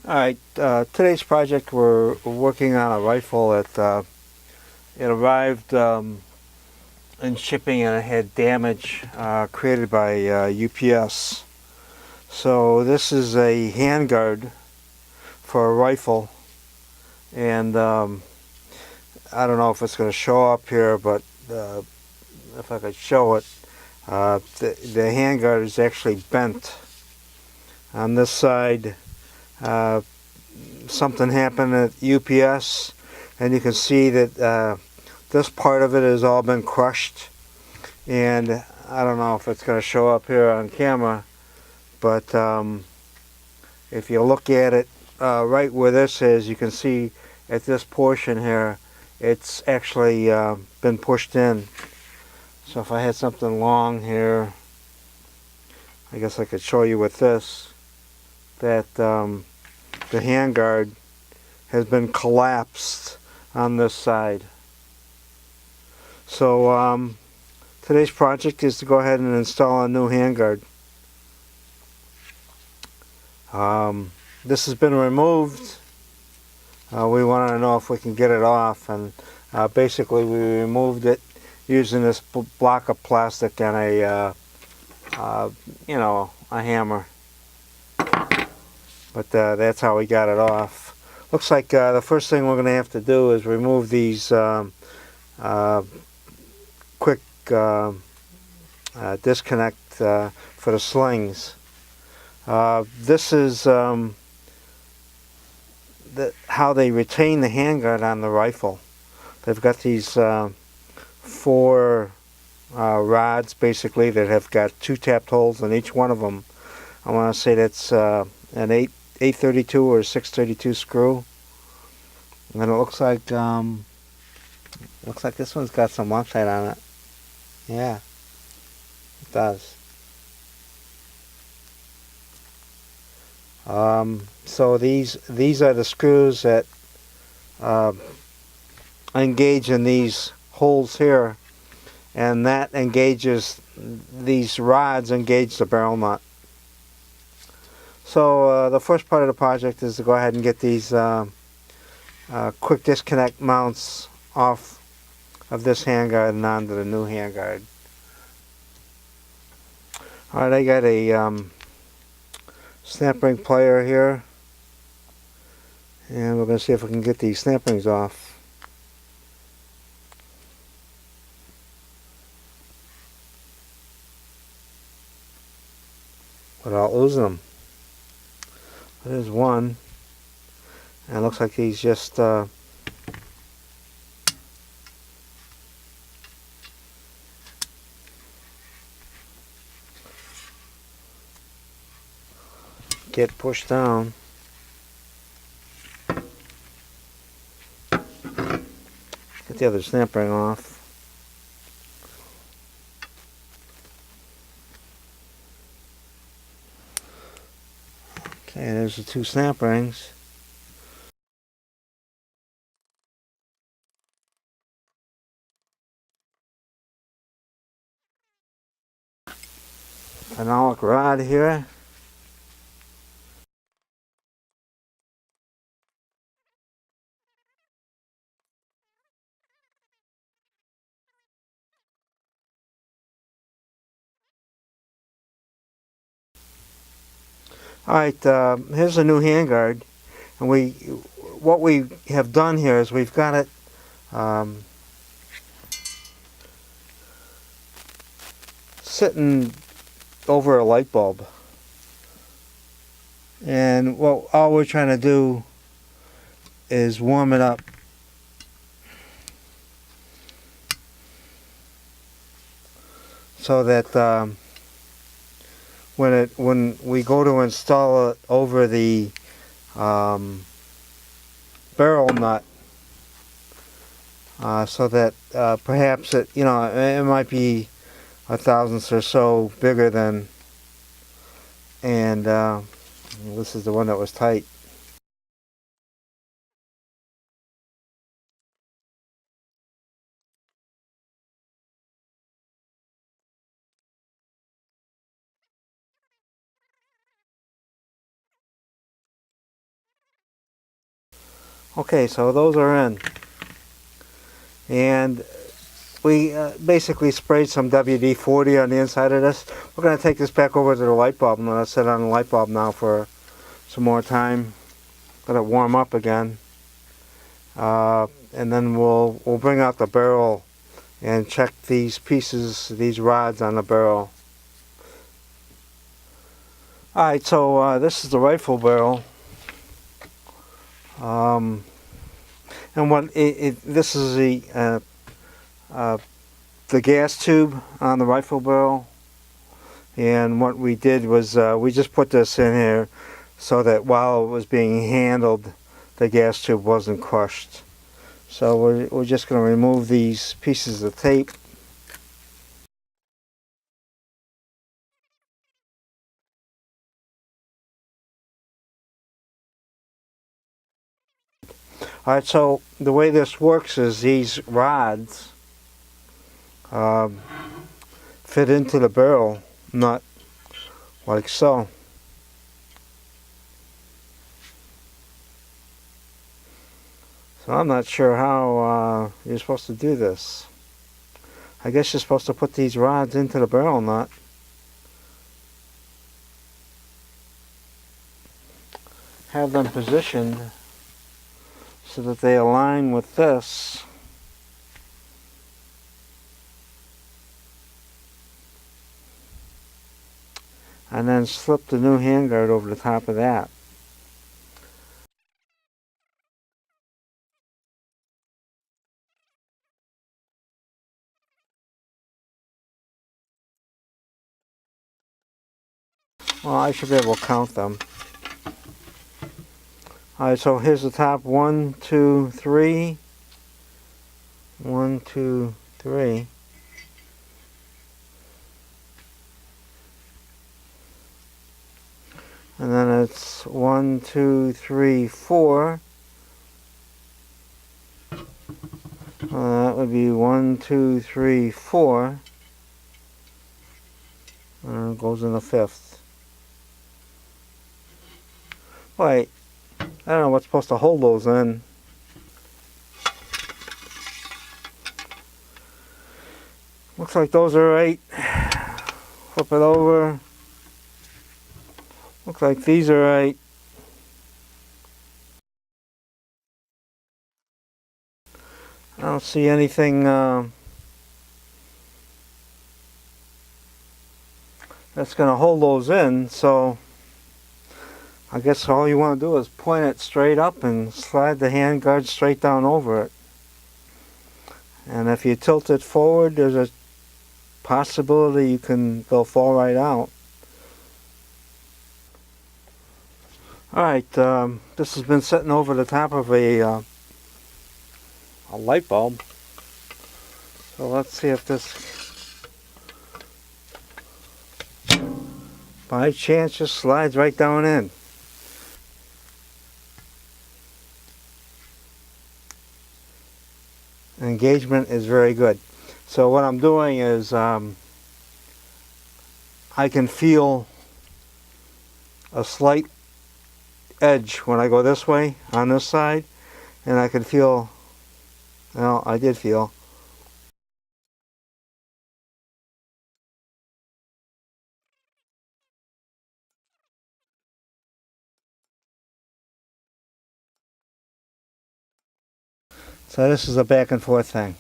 Alright, today's project we're working on a rifle that it arrived in shipping and it had damage created by UPS. So this is a handguard for a rifle, and I don't know if it's going to show up here, but if I could show it, the handguard is actually bent on this side. Uh, Something happened at UPS, and you can see that this part of it has all been crushed, and I don't know if it's going to show up here on camera, but if you look at it right where this is, you can see at this portion here it's actually been pushed in. So if I had something long here, I guess I could show you with this that the handguard has been collapsed on this side. So today's project is to go ahead and install a new handguard. This has been removed. We want to know if we can get it off, and basically we removed it using this block of plastic and a hammer. But that's how we got it off. Looks like the first thing we're going to have to do is remove these quick disconnect for the slings. This is how they retain the handguard on the rifle. They've got these four rods basically that have got two tapped holes in each one of them. I want to say that's an 832 or 632 screw, and it looks like this one's got some Loctite on it. Yeah, it does. So these are the screws that engage in these holes here, and that engages, these rods engage the barrel nut. So the first part of the project is to go ahead and get these quick disconnect mounts off of this handguard and onto the new handguard. Alright, I got a snap ring plier here, and we're going to see if we can get these snap rings off without losing them. There's one, and it looks like he's just get pushed down. Get the other snap ring off. Okay, there's the two snap rings. Phenolic rod here. Alright, here's a new handguard, and what we have done here is we've got it sitting over a light bulb, and all we're trying to do is warm it up. So that when we go to install it over the barrel nut, so that perhaps it might be a thousandth or so bigger than, and this is the one that was tight. Okay, so those are in. And we basically sprayed some WD-40 on the inside of this. We're going to take this back over to the light bulb. I'm going to set on the light bulb now for some more time. Let it warm up again. And then we'll bring out the barrel and check these pieces, these rods on the barrel. Alright, so this is the rifle barrel. And what this is the gas tube on the rifle barrel. And what we did was we just put this in here so that while it was being handled, the gas tube wasn't crushed. So we're just going to remove these pieces of tape. Alright, so the way this works is these rods fit into the barrel nut like so. So I'm not sure how you're supposed to do this. I guess you're supposed to put these rods into the barrel nut. Have them positioned so that they align with this. And then slip the new handguard over the top of that. Well, I should be able to count them. Alright, so here's the top. 1, 2, 3. 1, 2, 3. And then it's 1, 2, 3, 4. That would be 1, 2, 3, 4. And it goes in the fifth. Wait, I don't know what's supposed to hold those in. Looks like those are right. Flip it over. Looks like these are right. I don't see anything that's going to hold those in, so I guess all you want to do is point it straight up and slide the handguard straight down over it. And if you tilt it forward, there's a possibility they'll fall right out. Alright, this has been sitting over the top of a light bulb. So let's see if this by chance just slides right down in. Engagement is very good. So what I'm doing is I can feel a slight edge when I go this way on this side, and I can feel, well, I did feel. So this is a back and forth thing.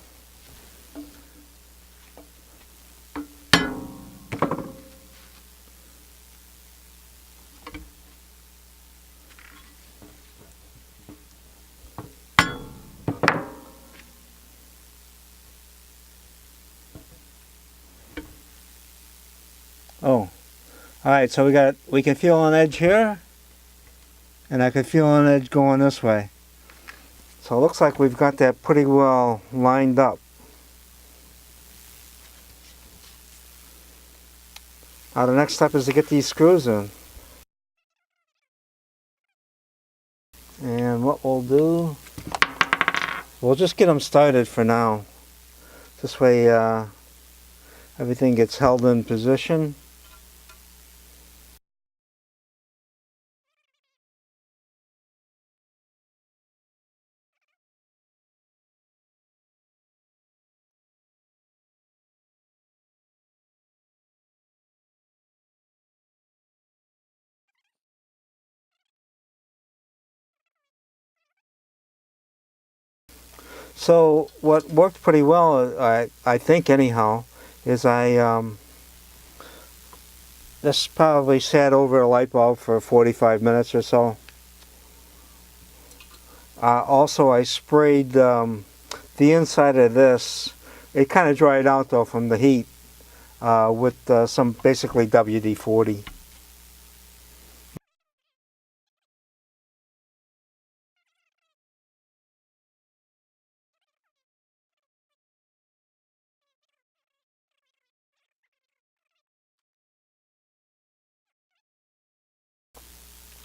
Oh, alright, so we can feel an edge here, and I can feel an edge going this way. So it looks like we've got that pretty well lined up. Now the next step is to get these screws in. And what we'll do, we'll just get them started for now. This way everything gets held in position. So what worked pretty well, I think anyhow, is this probably sat over a light bulb for 45 minutes or so. Also, I sprayed the inside of this. It kind of dried out though from the heat with some basically WD-40.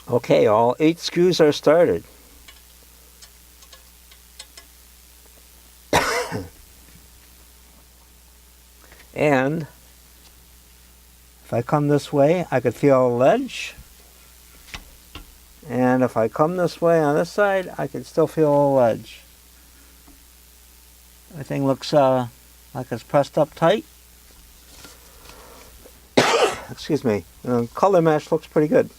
Okay, all 8 screws are started. And if I come this way, I could feel a ledge. And if I come this way on this side, I can still feel a ledge. Everything looks like it's pressed up tight. Excuse me. Color mesh looks pretty good.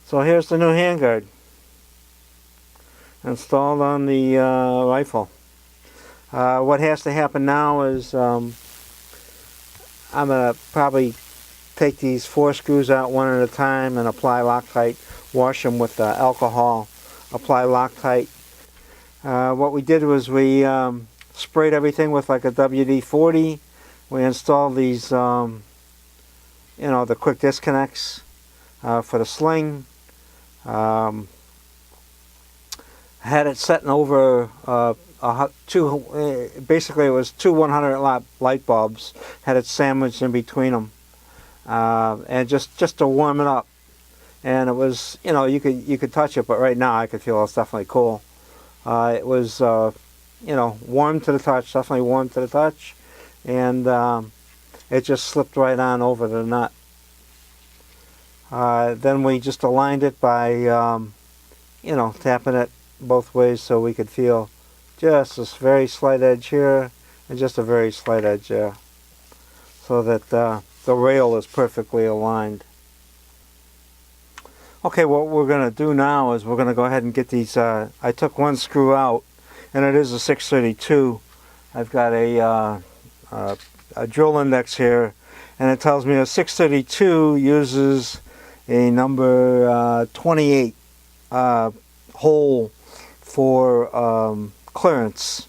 So here's the new handguard installed on the rifle. What has to happen now is I'm going to probably take these 4 screws out one at a time and apply Loctite, wash them with alcohol, apply Loctite. What we did was we sprayed everything with like a WD-40. We installed these, the quick disconnects for the sling. Had it setting over basically it was 2 100 light bulbs. Had it sandwiched in between them, and just to warm it up. And it was, you could touch it, but right now I could feel it's definitely cool. It was, warm to the touch, definitely warm to the touch, and it just slipped right on over the nut. Then we just aligned it by, tapping it both ways so we could feel just this very slight edge here and just a very slight edge there, so that the rail is perfectly aligned. Okay, what we're going to do now is we're going to go ahead and get these. I took one screw out, and it is a 632. I've got a drill index here, and it tells me a 632 uses a number 28 hole for clearance.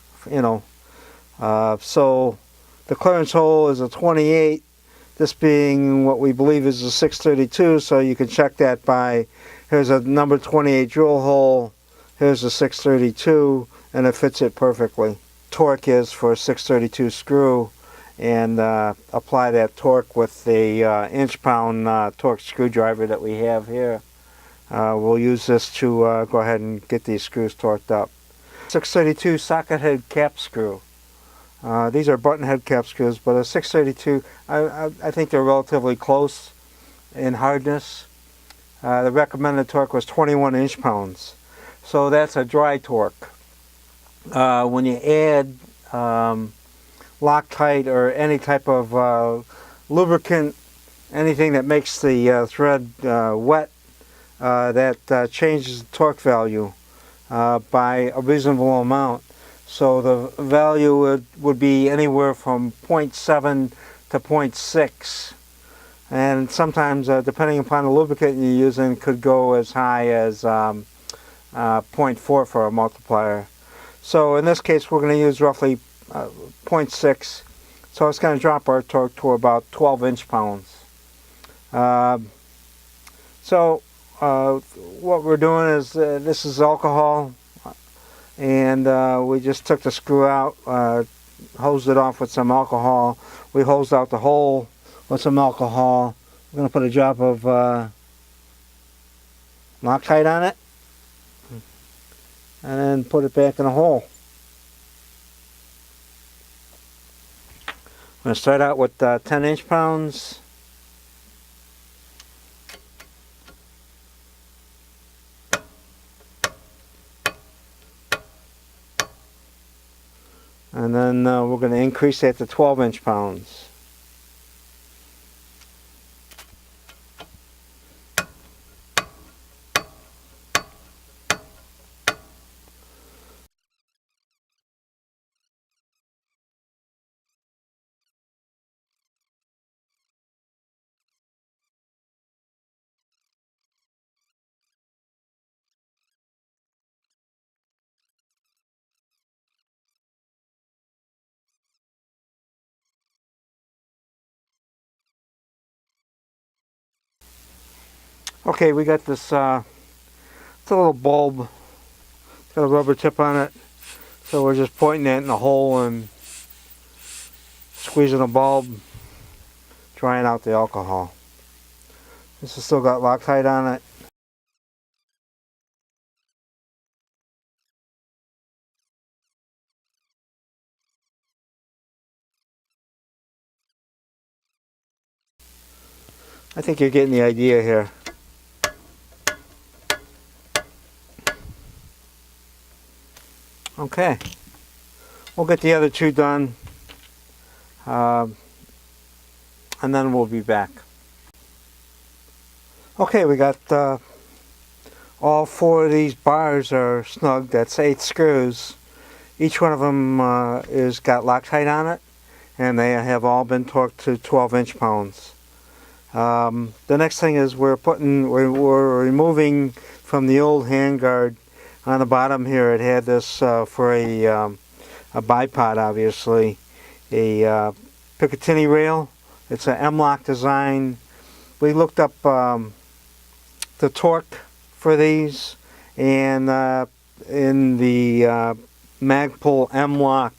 So the clearance hole is a 28. This being what we believe is a 632, so you can check that by, here's a number 28 drill hole, here's a 632, and it fits it perfectly. Torque is for a 632 screw, and apply that torque with the inch-pound torque screwdriver that we have here. We'll use this to go ahead and get these screws torqued up. 632 socket head cap screw. These are button head cap screws, but a 632, I think they're relatively close in hardness. The recommended torque was 21 inch-pounds. So that's a dry torque. When you add Loctite or any type of lubricant, anything that makes the thread wet, that changes the torque value by a reasonable amount. So the value would be anywhere from 0.7 to 0.6. And sometimes, depending upon the lubricant you're using, could go as high as 0.4 for a multiplier. So in this case, we're going to use roughly 0.6. So it's going to drop our torque to about 12 inch-pounds. What we're doing is, this is alcohol, and we just took the screw out, hosed it off with some alcohol. We hosed out the hole with some alcohol. We're going to put a drop of Loctite on it, and then put it back in the hole. I'm going to start out with 10 inch-pounds. And then we're going to increase that to 12 inch-pounds. Okay, we got this, it's a little bulb. It's got a rubber tip on it. So we're just pointing it in the hole and squeezing the bulb, drying out the alcohol. This has still got Loctite on it. I think you're getting the idea here. Okay, we'll get the other two done, and then we'll be back. Okay, we got all four of these bars are snug. That's 8 screws. Each one of them is got Loctite on it, and they have all been torqued to 12 inch-pounds. The next thing is we're removing from the old handguard. On the bottom here, it had this for a bipod, obviously, a Picatinny rail. It's an M-lock design. We looked up the torque for these, and in the Magpul M-lock,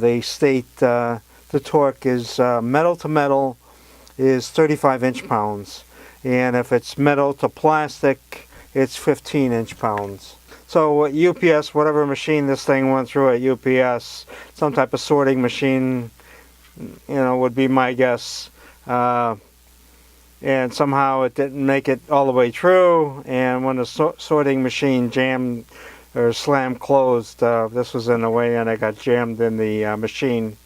they state the torque is metal to metal is 35 inch-pounds, and if it's metal to plastic, it's 15 inch-pounds. So UPS, whatever machine this thing went through at UPS, some type of sorting machine, would be my guess. And somehow it didn't make it all the way through, and when the sorting machine jammed or slammed closed, this was in the way and it got jammed in the machine.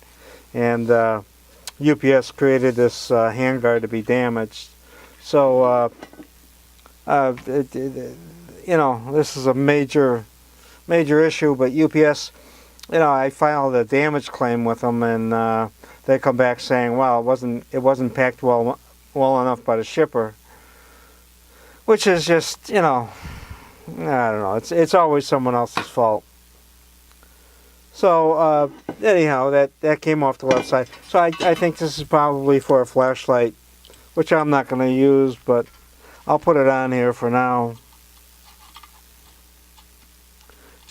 And UPS created this handguard to be damaged. So, this is a major issue, but UPS, I filed a damage claim with them, and they come back saying, well, it wasn't packed well enough by the shipper, which is just, I don't know, it's always someone else's fault. So anyhow, that came off the left side. So I think this is probably for a flashlight, which I'm not going to use, but I'll put it on here for now.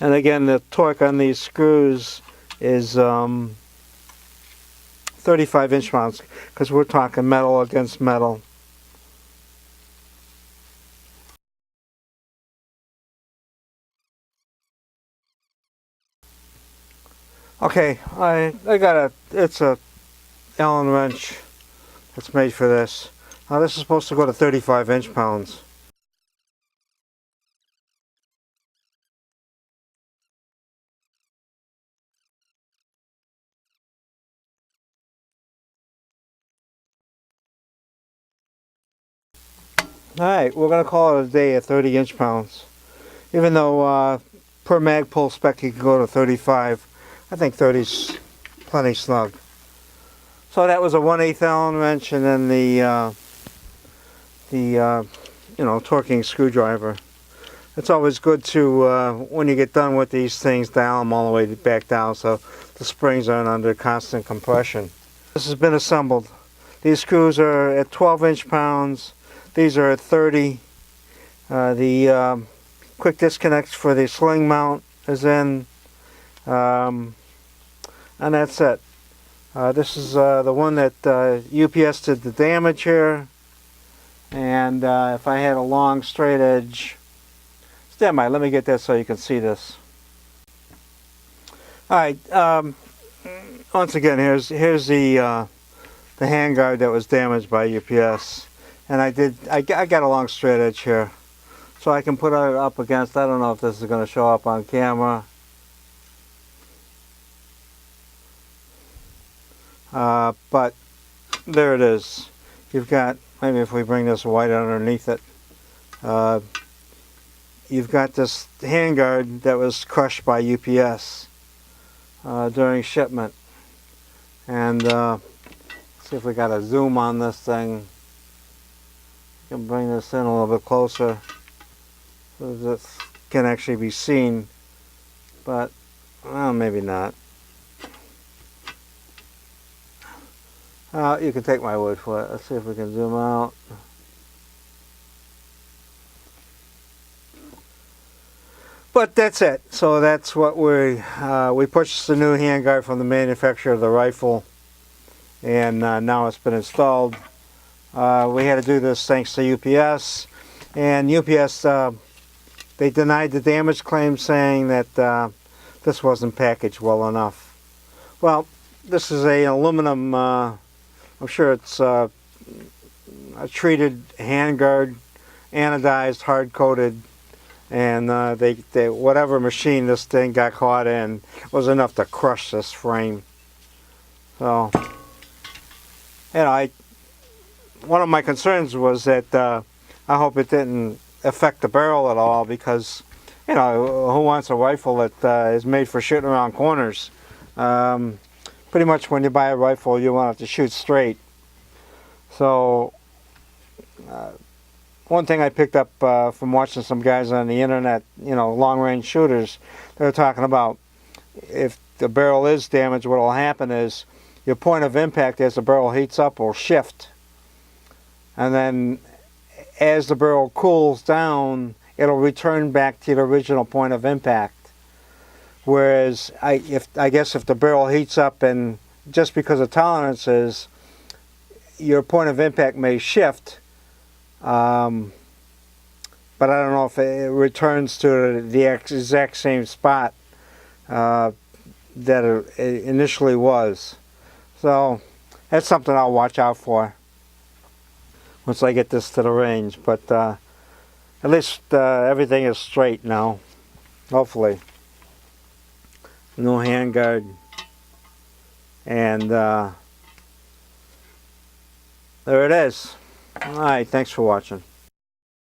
And again, the torque on these screws is 35 inch-pounds, because we're talking metal against metal. Okay, it's a Allen wrench that's made for this. Now this is supposed to go to 35 inch-pounds. Alright, we're going to call it a day at 30 inch-pounds. Even though per Magpul spec you can go to 35, I think 30's plenty snug. So that was a 1/8 Allen wrench, and then the torquing screwdriver. It's always good to, when you get done with these things, dial them all the way back down so the springs aren't under constant compression. This has been assembled. These screws are at 12 inch-pounds. These are at 30. The quick disconnect for the sling mount is in, and that's it. This is the one that UPS did the damage here, and if I had a long straight edge, stand by, let me get that so you can see this. Alright, once again, here's the handguard that was damaged by UPS, and I got a long straight edge here, so I can put it up against, I don't know if this is going to show up on camera. But there it is. You've got, maybe if we bring this white underneath it, you've got this handguard that was crushed by UPS during shipment. And see if we got a zoom on this thing. You can bring this in a little bit closer so this can actually be seen, but well, maybe not. You can take my word for it. Let's see if we can zoom out. But that's it. So that's what we purchased a new handguard from the manufacturer of the rifle, and now it's been installed. We had to do this thanks to UPS, and UPS they denied the damage claim, saying that this wasn't packaged well enough. Well, this is a aluminum. I'm sure it's a treated handguard, anodized, hard coated. And they whatever machine this thing got caught in was enough to crush this frame. So, you know, one of my concerns was that I hope it didn't affect the barrel at all, because, you know, who wants a rifle that is made for shooting around corners? Pretty much when you buy a rifle, you want it to shoot straight. So, one thing I picked up from watching some guys on the internet, you know, long-range shooters, they're talking about if the barrel is damaged, what will happen is your point of impact as the barrel heats up will shift. And then as the barrel cools down, it'll return back to the original point of impact. Whereas, I guess if the barrel heats up, and just because of tolerances, your point of impact may shift. But I don't know if it returns to the exact same spot that it initially was. So that's something I'll watch out for once I get this to the range. But at least everything is straight now, hopefully. No handguard. And there it is. Alright, thanks for watching.